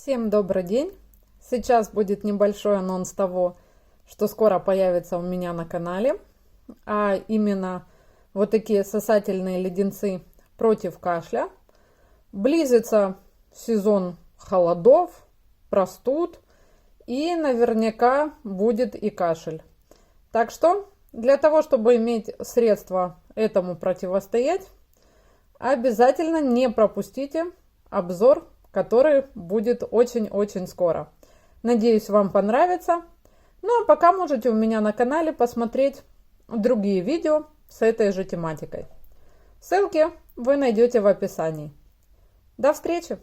Всем добрый день! Сейчас будет небольшой анонс того, что скоро появится у меня на канале, а именно вот такие сосательные леденцы против кашля. Близится сезон холодов, простуд и наверняка будет и кашель. Так что для того, чтобы иметь средства этому противостоять, обязательно не пропустите обзор, который будет очень-очень скоро. Надеюсь, вам понравится. Ну а пока можете у меня на канале посмотреть другие видео с этой же тематикой. Ссылки вы найдете в описании. До встречи!